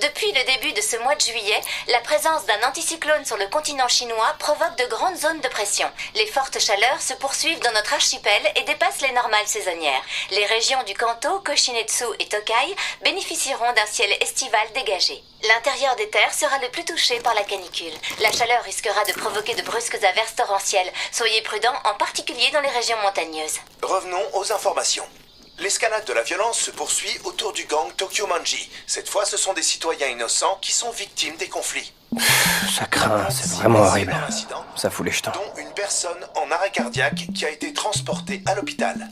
Depuis le début de ce mois de juillet, la présence d'un anticyclone sur le continent chinois provoque de grandes zones de pression. Les fortes chaleurs se poursuivent dans notre archipel et dépassent les normales saisonnières. Les régions du Kanto, Koshinetsu et Tokai bénéficieront d'un ciel estival dégagé. L'intérieur des terres sera le plus touché par la canicule. La chaleur risquera de provoquer de brusques averses torrentielles. Soyez prudents, en particulier dans les régions montagneuses. Revenons aux informations. L'escalade de la violence se poursuit autour du gang Tokyo Manji. Cette fois, ce sont des citoyens innocents qui sont victimes des conflits. Ça craint, c'est vraiment horrible. Dans l'incident, Ça fout les jetons. dont une personne en arrêt cardiaque qui a été transportée à l'hôpital.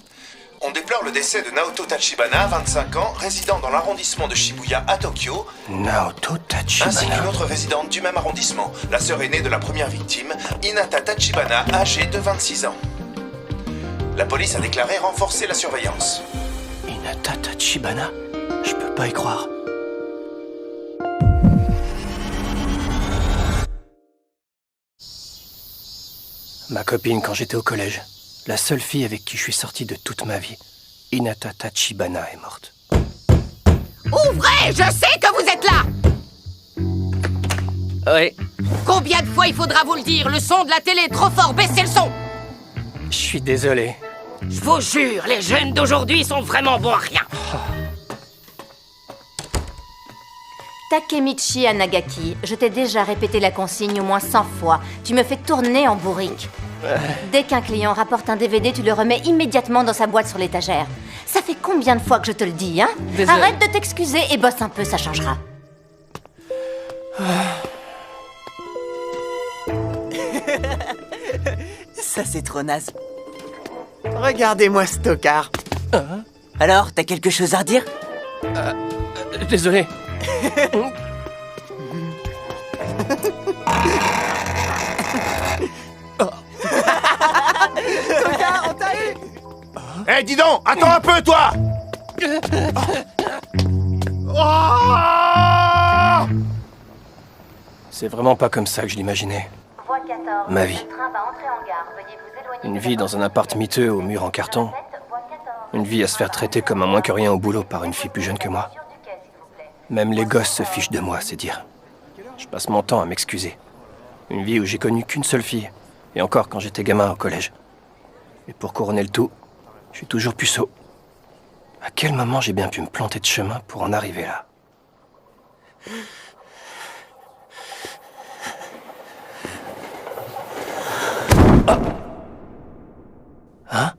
On déplore le décès de Naoto Tachibana, 25 ans, résident dans l'arrondissement de Shibuya à Tokyo, Naoto ainsi qu'une Tachibana. autre résidente du même arrondissement, la sœur aînée de la première victime, Hinata Tachibana, âgée de 26 ans. La police a déclaré renforcer la surveillance. Hinata Tachibana? Je peux pas y croire. Ma copine quand j'étais au collège. La seule fille avec qui je suis sorti de toute ma vie. Hinata Tachibana est morte. Ouvrez, je sais que vous êtes là! Oui, Combien de fois il faudra vous le dire? Le son de la télé est trop fort, baissez le son! je suis désolé. Je vous jure, les jeunes d'aujourd'hui sont vraiment bons à rien. Takemichi Anagaki, je t'ai déjà répété la consigne au moins 100 fois. Tu me fais tourner en bourrique. Dès qu'un client rapporte un DVD, tu le remets immédiatement dans sa boîte sur l'étagère. Ça fait combien de fois que je te le dis, hein? Désolé. Arrête de t'excuser et bosse un peu, ça changera. Ça, c'est trop naze. Regardez-moi ce tocard. Alors, t'as quelque chose à redire? Désolé. Tocard, on t'a eu! Eh, dis donc, attends un peu, toi! Oh. C'est vraiment pas comme ça que je l'imaginais. Voie 14, Ma vie. le train va entrer en gare. Veuillez vous éloigner Une de vie la dans un appart miteux au mur en carton. voie 14. Une vie à se faire traiter comme un moins que rien au boulot par une fille plus jeune que moi. Sur du quai, s'il vous plaît. Même les gosses se fichent de moi, c'est dire. Je passe mon temps à m'excuser. Une vie où j'ai connu qu'une seule fille. Et encore quand j'étais gamin au collège. Et pour couronner le tout, je suis toujours puceau. À quel moment j'ai bien pu me planter de chemin pour en arriver là? Ah. Hein?